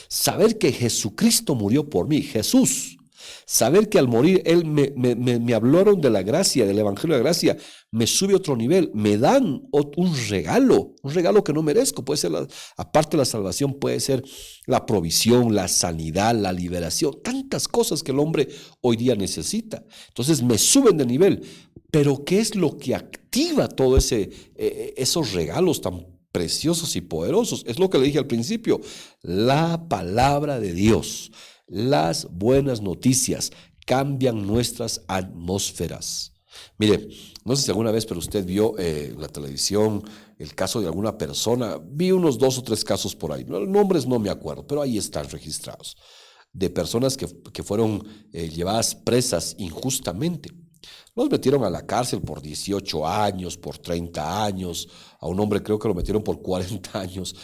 Saber que Jesucristo murió por mí, Jesús. Saber que al morir Él me hablaron de la gracia, del Evangelio de la gracia, me sube a otro nivel, me dan un regalo que no merezco. Puede ser, aparte de la salvación, puede ser la provisión, la sanidad, la liberación, tantas cosas que el hombre hoy día necesita. Entonces me suben de nivel. Pero ¿qué es lo que activa todos esos regalos tan preciosos y poderosos? Es lo que le dije al principio: la palabra de Dios. Las buenas noticias cambian nuestras atmósferas. Mire, no sé si alguna vez, pero usted vio en la televisión el caso de alguna persona. Vi unos 2 o 3 casos por ahí. Nombres no me acuerdo, pero ahí están registrados. De personas que fueron llevadas presas injustamente. Los metieron a la cárcel por 18 años, por 30 años. A un hombre creo que lo metieron por 40 años.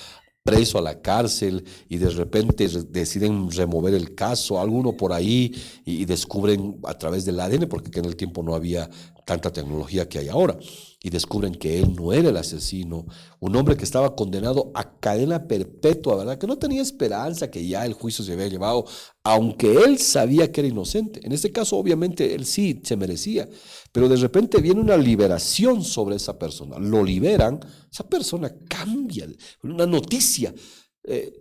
Preso a la cárcel, y de repente deciden remover el caso, alguno por ahí, y descubren a través del ADN, porque en el tiempo no había tanta tecnología que hay ahora, y descubren que él no era el asesino, un hombre que estaba condenado a cadena perpetua, ¿verdad? Que no tenía esperanza, que ya el juicio se había llevado, aunque él sabía que era inocente. En este caso, obviamente, él sí se merecía, pero de repente viene una liberación sobre esa persona, lo liberan, esa persona cambia, una noticia,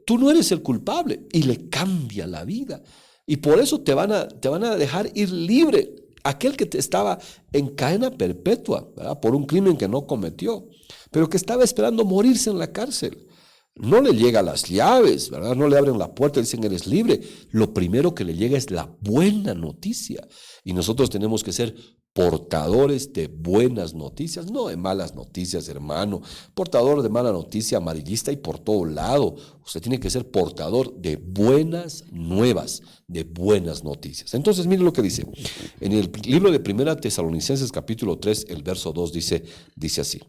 tú no eres el culpable, y le cambia la vida. Y por eso te van a dejar ir libre. Aquel que estaba en cadena perpetua, ¿verdad? Por un crimen que no cometió, pero que estaba esperando morirse en la cárcel. No le llegan las llaves, ¿verdad? No le abren la puerta y dicen eres libre. Lo primero que le llega es la buena noticia. Y nosotros tenemos que ser portadores de buenas noticias, no de malas noticias, hermano. Portador de mala noticia amarillista y por todo lado. Usted tiene que ser portador de buenas nuevas, de buenas noticias. Entonces, miren lo que dice. En el libro de 1 Tesalonicenses capítulo 3, el verso 2 dice así.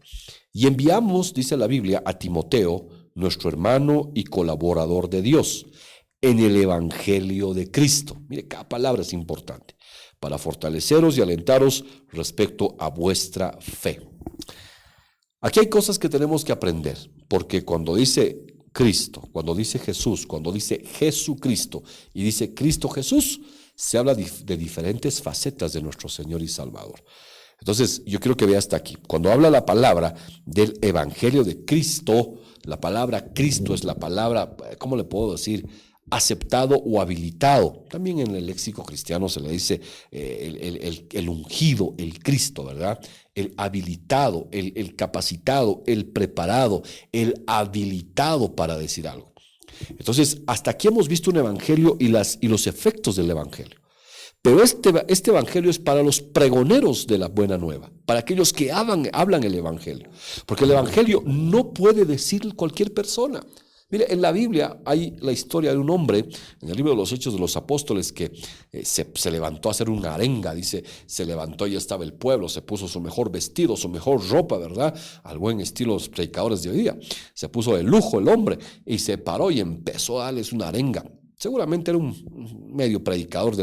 Y enviamos, dice la Biblia, a Timoteo, nuestro hermano y colaborador de Dios, en el Evangelio de Cristo. Mire, cada palabra es importante. Para fortaleceros y alentaros respecto a vuestra fe. Aquí hay cosas que tenemos que aprender, porque cuando dice Cristo, cuando dice Jesús, cuando dice Jesucristo y dice Cristo Jesús, se habla de diferentes facetas de nuestro Señor y Salvador. Entonces, yo quiero que vea hasta aquí. Cuando habla la palabra del Evangelio de Cristo, la palabra Cristo es la palabra, ¿cómo le puedo decir? Aceptado o habilitado. También en el léxico cristiano se le dice el ungido, el Cristo, ¿verdad? El habilitado, el capacitado, el preparado, el habilitado para decir algo. Entonces, hasta aquí hemos visto un evangelio y los efectos del evangelio. Pero este evangelio es para los pregoneros de la buena nueva, para aquellos que hablan el evangelio. Porque el evangelio no puede decir cualquier persona. Mire, en la Biblia hay la historia de un hombre, en el libro de los Hechos de los Apóstoles, que se levantó a hacer una arenga, dice, se levantó y estaba el pueblo, se puso su mejor vestido, su mejor ropa, ¿verdad? Al buen estilo de los predicadores de hoy día. Se puso de lujo el hombre y se paró y empezó a darles una arenga. Seguramente era un medio predicador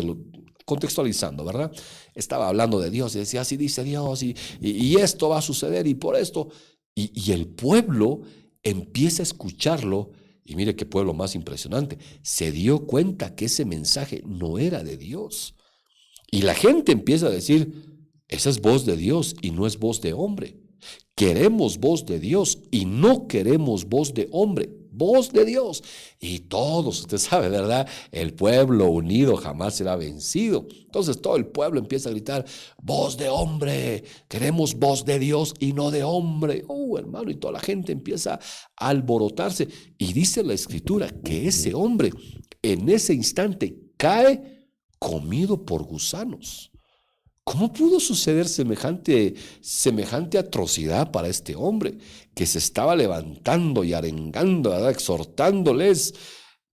contextualizando, ¿verdad? Estaba hablando de Dios y decía, así dice Dios y esto va a suceder y por esto. Y el pueblo empieza a escucharlo y mire qué pueblo más impresionante. Se dio cuenta que ese mensaje no era de Dios. Y la gente empieza a decir, esa es voz de Dios y no es voz de hombre. Queremos voz de Dios y no queremos voz de hombre. Voz de Dios. Y todos, usted sabe, ¿verdad? El pueblo unido jamás será vencido. Entonces todo el pueblo empieza a gritar, voz de hombre, queremos voz de Dios y no de hombre. Hermano, y toda la gente empieza a alborotarse. Y dice la Escritura que ese hombre en ese instante cae comido por gusanos. ¿Cómo pudo suceder semejante atrocidad para este hombre que se estaba levantando y arengando, ¿verdad? Exhortándoles?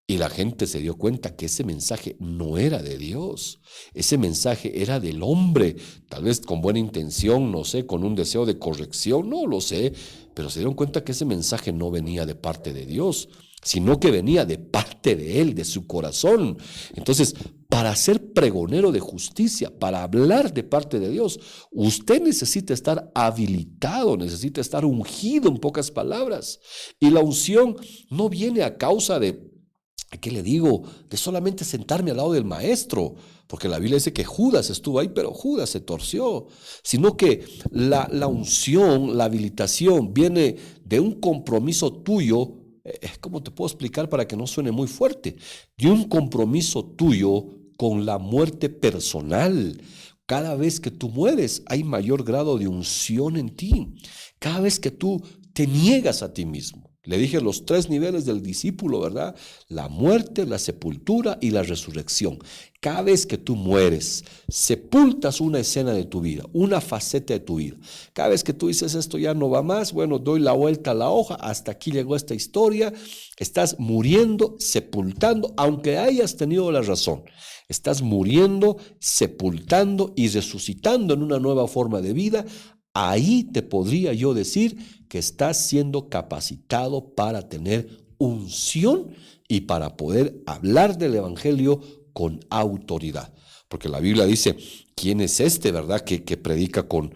Y la gente se dio cuenta que ese mensaje no era de Dios. Ese mensaje era del hombre, tal vez con buena intención, no sé, con un deseo de corrección, no lo sé, pero se dieron cuenta que ese mensaje no venía de parte de Dios, sino que venía de parte de él, de su corazón. Entonces, para ser pregonero de justicia, para hablar de parte de Dios, usted necesita estar habilitado, necesita estar ungido, en pocas palabras. Y la unción no viene a causa de, ¿qué le digo?, de solamente sentarme al lado del maestro, porque la Biblia dice que Judas estuvo ahí, pero Judas se torció, sino que la unción, la habilitación viene de un compromiso tuyo. ¿Cómo te puedo explicar para que no suene muy fuerte? De un compromiso tuyo con la muerte personal. Cada vez que tú mueres hay mayor grado de unción en ti. Cada vez que tú te niegas a ti mismo. Le dije los 3 niveles del discípulo, ¿verdad? La muerte, la sepultura y la resurrección. Cada vez que tú mueres, sepultas una escena de tu vida, una faceta de tu vida. Cada vez que tú dices esto ya no va más, bueno, doy la vuelta a la hoja, hasta aquí llegó esta historia, estás muriendo, sepultando, aunque hayas tenido la razón. Estás muriendo, sepultando y resucitando en una nueva forma de vida. Ahí te podría yo decir que estás siendo capacitado para tener unción y para poder hablar del evangelio con autoridad. Porque la Biblia dice, ¿quién es este, verdad, que predica con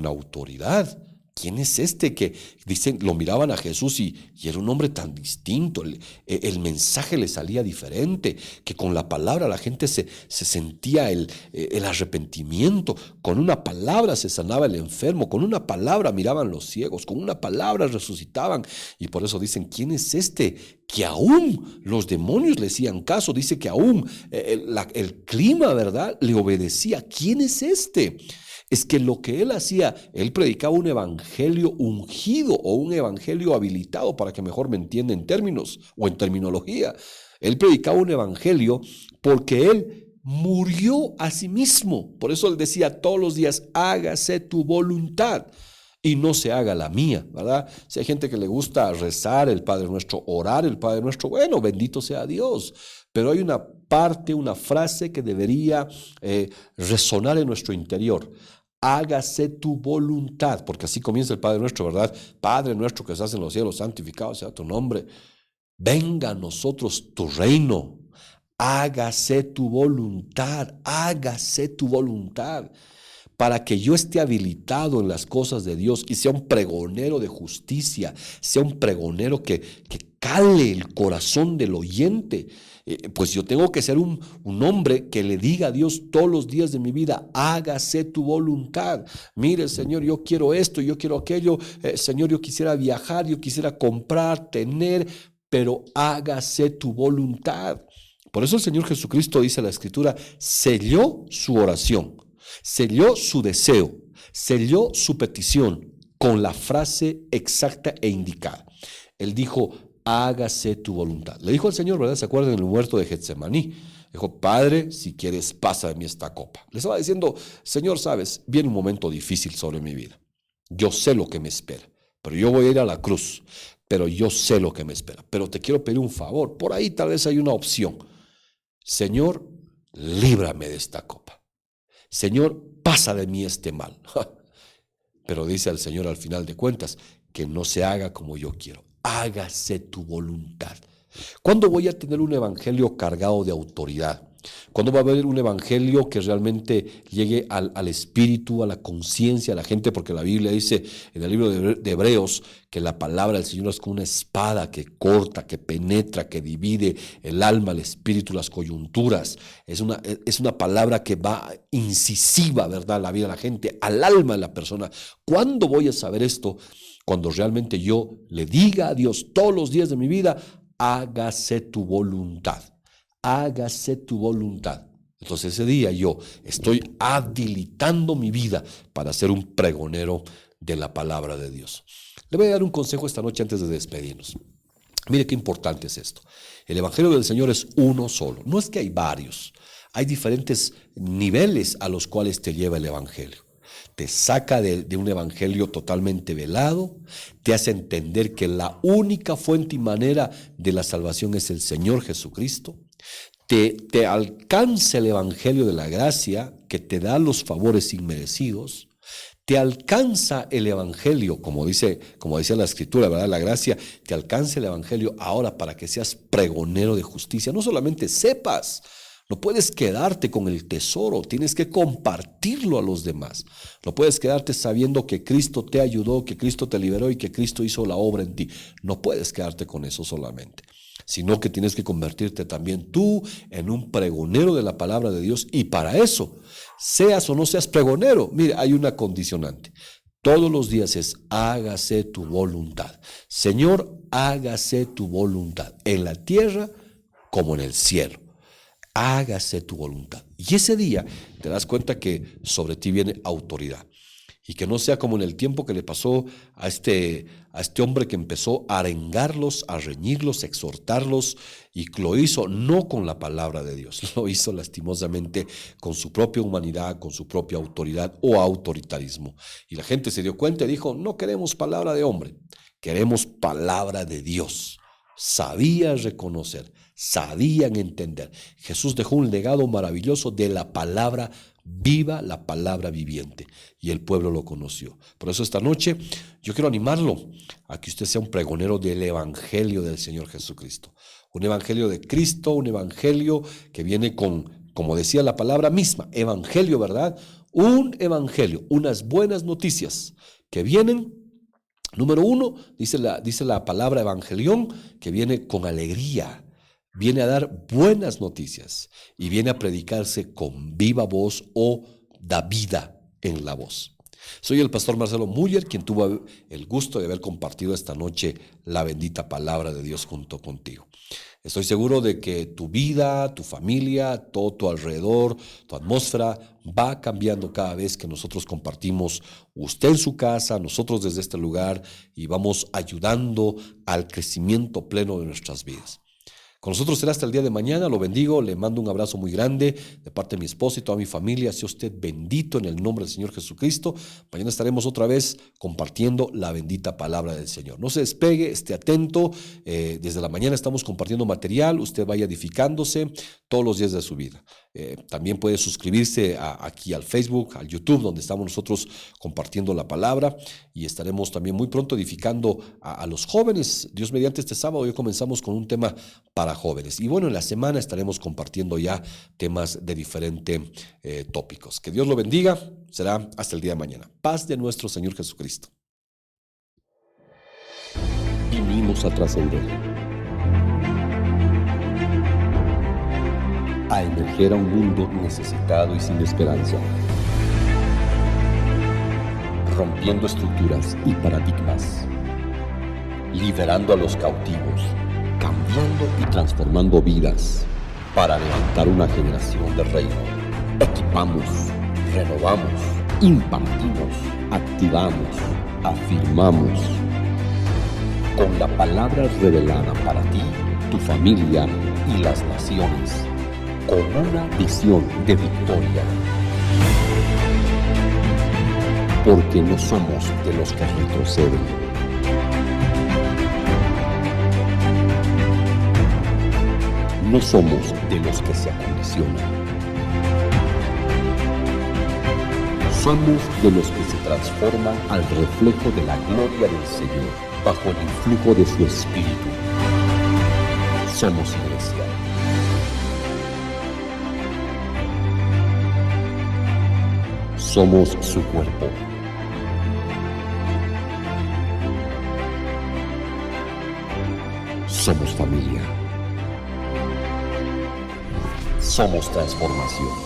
autoridad? ¿Quién es este que dicen, lo miraban a Jesús y era un hombre tan distinto? El mensaje le salía diferente, que con la palabra la gente se sentía el arrepentimiento. Con una palabra se sanaba el enfermo, con una palabra miraban los ciegos, con una palabra resucitaban. Y por eso dicen, ¿quién es este? Que aún los demonios le hacían caso. Dice que aún el clima, ¿verdad?, le obedecía. ¿Quién es este? Es que lo que él hacía, él predicaba un evangelio ungido o un evangelio habilitado, para que mejor me entienda en términos o en terminología. Él predicaba un evangelio porque él murió a sí mismo. Por eso él decía todos los días, hágase tu voluntad y no se haga la mía, ¿verdad? Si hay gente que le gusta rezar el Padre Nuestro, orar el Padre Nuestro, bueno, bendito sea Dios. Pero hay una parte, una frase que debería resonar en nuestro interior. Hágase tu voluntad, porque así comienza el Padre Nuestro, ¿verdad? Padre nuestro que estás en los cielos, santificado sea tu nombre. Venga a nosotros tu reino. Hágase tu voluntad, hágase tu voluntad, para que yo esté habilitado en las cosas de Dios y sea un pregonero de justicia, sea un pregonero que cale el corazón del oyente. Pues yo tengo que ser un hombre que le diga a Dios todos los días de mi vida, hágase tu voluntad. Mire, Señor, yo quiero esto, yo quiero aquello. Señor, yo quisiera viajar, yo quisiera comprar, tener, pero hágase tu voluntad. Por eso el Señor Jesucristo, dice la Escritura, selló su oración, selló su deseo, selló su petición con la frase exacta e indicada. Él dijo, hágase tu voluntad. Le dijo al Señor, ¿verdad? ¿Se acuerdan del huerto de Getsemaní? Dijo, Padre, si quieres, pasa de mí esta copa. Le estaba diciendo, Señor, sabes, viene un momento difícil sobre mi vida. Yo sé lo que me espera, pero yo voy a ir a la cruz, pero yo sé lo que me espera. Pero te quiero pedir un favor. Por ahí tal vez hay una opción. Señor, líbrame de esta copa. Señor, pasa de mí este mal. Pero dice el Señor al final de cuentas, que no se haga como yo quiero. Hágase tu voluntad. ¿Cuándo voy a tener un evangelio cargado de autoridad? ¿Cuándo va a haber un evangelio que realmente llegue al espíritu, a la conciencia de la gente? Porque la Biblia dice en el libro de Hebreos que la palabra del Señor es como una espada que corta, que penetra, que divide el alma, el espíritu, las coyunturas. Es una palabra que va incisiva, ¿verdad?, a la vida de la gente, al alma de la persona. ¿Cuándo voy a saber esto? Cuando realmente yo le diga a Dios todos los días de mi vida, hágase tu voluntad. Hágase tu voluntad. Entonces ese día yo estoy habilitando mi vida para ser un pregonero de la palabra de Dios. Le voy a dar un consejo esta noche antes de despedirnos. Mire qué importante es esto. El evangelio del Señor es uno solo. No es que hay varios. Hay diferentes niveles a los cuales te lleva el evangelio. Te saca de un evangelio totalmente velado, te hace entender que la única fuente y manera de la salvación es el Señor Jesucristo. Te alcanza el evangelio de la gracia que te da los favores inmerecidos. Te alcanza el evangelio, como dice la Escritura, ¿verdad? La gracia, te alcanza el evangelio ahora para que seas pregonero de justicia. No solamente sepas, no puedes quedarte con el tesoro, tienes que compartirlo a los demás. No puedes quedarte sabiendo que Cristo te ayudó, que Cristo te liberó y que Cristo hizo la obra en ti. No puedes quedarte con eso solamente, sino que tienes que convertirte también tú en un pregonero de la palabra de Dios. Y para eso, seas o no seas pregonero, mire, hay una condicionante. Todos los días es hágase tu voluntad. Señor, hágase tu voluntad en la tierra como en el cielo. Hágase tu voluntad. Y ese día te das cuenta que sobre ti viene autoridad. Y que no sea como en el tiempo que le pasó a este hombre que empezó a arengarlos, a reñirlos, a exhortarlos, y lo hizo no con la palabra de Dios, lo hizo lastimosamente con su propia humanidad, con su propia autoridad o autoritarismo. Y la gente se dio cuenta y dijo, no queremos palabra de hombre, queremos palabra de Dios. Sabían reconocer, sabían entender. Jesús dejó un legado maravilloso de la palabra viva, la palabra viviente, y el pueblo lo conoció. Por eso esta noche yo quiero animarlo a que usted sea un pregonero del evangelio del Señor Jesucristo. Un evangelio de Cristo, un evangelio que viene con como decía la palabra misma, evangelio, ¿verdad? Un evangelio, unas buenas noticias que vienen. Número uno, dice la palabra evangelión, que viene con alegría, viene a dar buenas noticias y viene a predicarse con viva voz o da vida en la voz. Soy el pastor Marcelo Müller, quien tuvo el gusto de haber compartido esta noche la bendita palabra de Dios junto contigo. Estoy seguro de que tu vida, tu familia, todo tu alrededor, tu atmósfera va cambiando cada vez que nosotros compartimos, usted en su casa, nosotros desde este lugar, y vamos ayudando al crecimiento pleno de nuestras vidas. Con nosotros será hasta el día de mañana. Lo bendigo, le mando un abrazo muy grande de parte de mi esposa y toda mi familia. Sea usted bendito en el nombre del Señor Jesucristo. Mañana estaremos otra vez compartiendo la bendita palabra del Señor. No se despegue, esté atento. Desde la mañana estamos compartiendo material. Usted vaya edificándose todos los días de su vida. También puede suscribirse aquí al Facebook, al YouTube, donde estamos nosotros compartiendo la palabra, y estaremos también muy pronto edificando a los jóvenes. Dios mediante, este sábado hoy comenzamos con un tema para jóvenes, y bueno, en la semana estaremos compartiendo ya temas de diferentes tópicos. Que Dios lo bendiga. Será hasta el día de mañana. Paz de nuestro Señor Jesucristo. Vinimos a trascender, a emerger a un mundo necesitado y sin esperanza, rompiendo estructuras y paradigmas, liberando a los cautivos, cambiando y transformando vidas para levantar una generación de reino. Equipamos, renovamos, impartimos, activamos, afirmamos, con la palabra revelada para ti, tu familia y las naciones, con una visión de victoria. Porque no somos de los que retroceden. No somos de los que se acondicionan. Somos de los que se transforman al reflejo de la gloria del Señor, bajo el influjo de su Espíritu. Somos iglesia. Somos su cuerpo. Somos familia. Somos transformación.